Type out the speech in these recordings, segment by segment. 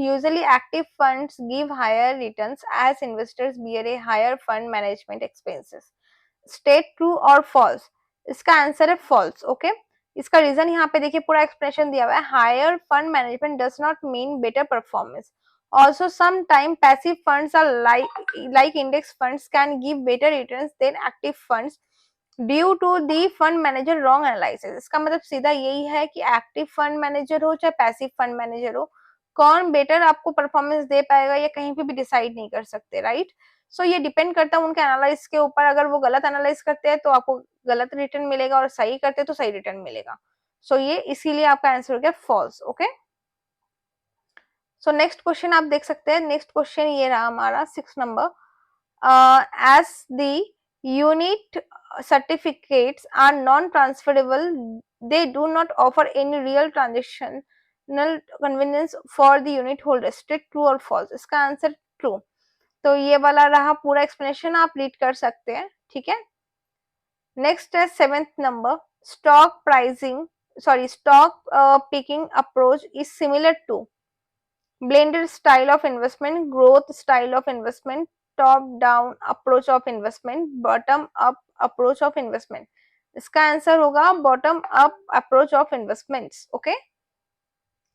usually active funds give higher returns as investors bear a higher fund management expenses. State true or false? इसका answer है false. Okay, इसका reason यहाँ पे देखिए पूरा explanation दिया हुआ है. Higher fund management does not mean better performance. Also, sometime passive funds are like index funds can give better returns than active funds due to the fund manager wrong analysis. इसका मतलब सीधा यही है कि active fund manager हो चाहे passive fund manager हो, कौन बेटर आपको परफॉर्मेंस दे पाएगा ये कहीं पे भी डिसाइड नहीं कर सकते, राइट. सो ये डिपेंड करता है उनके एनालाइज के ऊपर. अगर वो गलत एनालाइज करते हैं तो आपको गलत रिटर्न मिलेगा और सही करते हैं तो सही रिटर्न मिलेगा. सो ये इसीलिए आपका आंसर हो गया false. Okay, so next question आप देख सकते हैं. नेक्स्ट क्वेश्चन ये रहा हमारा 6 number. As the unit certificates are non-transferable, they do not offer any real transactional convenience for the unit holder. Strict true or false? इसका आंसर ट्रू. तो ये वाला रहा पूरा एक्सप्लेनेशन, आप रीड कर सकते हैं. ठीक है, नेक्स्ट है 7th number. Stock pricing stock picking approach is similar to blended style of investment, growth style of investment, top down approach of investment, bottom up approach of investment. इसका answer होगा bottom up approach of investments. Okay,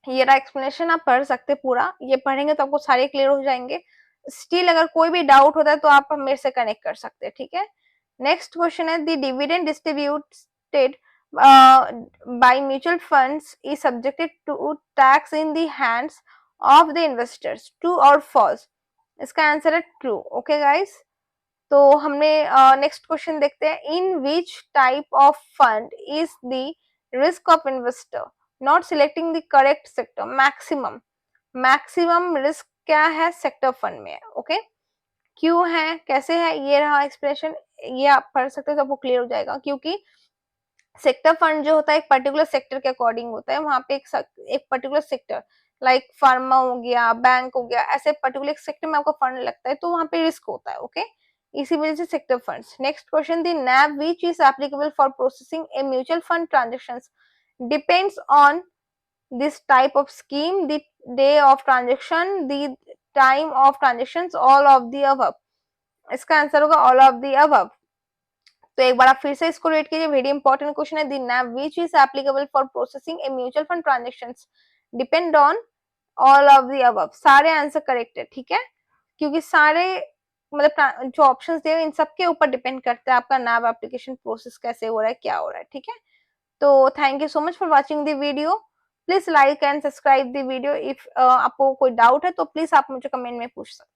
ये रहा explanation, आप पढ़ सकते पूरा. ये पढ़ेंगे तो आपको सारे क्लियर हो जाएंगे. स्टिल अगर कोई भी डाउट होता है तो आप मेरे से कनेक्ट कर सकते हैं. ठीक है, नेक्स्ट क्वेश्चन है the dividend distributed by mutual funds is subjected to tax in the hands of the investors. True or false? इसका आंसर है ट्रू. ओके गाइस, तो हमने नेक्स्ट क्वेश्चन देखते हैं. In which type of fund is the risk of investor not selecting the correct sector maximum? Maximum risk क्या है? Sector fund में है. ओके, क्यों है, कैसे है, ये रहा एक्सप्लेनेशन. ये आप पढ़ सकते हैं तो आपको क्लियर हो जाएगा. क्योंकि सेक्टर फंड जो होता है एक पर्टिकुलर सेक्टर के अकॉर्डिंग होता है. वहां पे एक पर्टिकुलर सेक्टर लाइक फार्मा हो गया, बैंक हो गया, ऐसे पर्टिकुलर सेक्टर में आपका फंड लगता है तो वहां पे रिस्क होता है. ओके, इसी वजह से sector funds. Next question, the NAV which is applicable for processing a mutual fund transactions depends on this type of scheme, the day of transaction, the time of transactions, all of the above. इसका answer होगा all of the above. तो एक बार आप फिर से इसको read कीजिए, very important question है. The NAV which is applicable for processing a mutual fund transactions depend on all of the above. सारे आंसर करेक्ट है. ठीक है, क्योंकि सारे मतलब जो ऑप्शंस दिए इन सब के ऊपर डिपेंड करता है आपका NAV एप्लीकेशन प्रोसेस कैसे हो रहा है, क्या हो रहा है. ठीक है, तो thank you so much for watching the video. Please like and subscribe the video. If आपको कोई डाउट है तो प्लीज आप मुझे कमेंट में पूछ सकते हैं.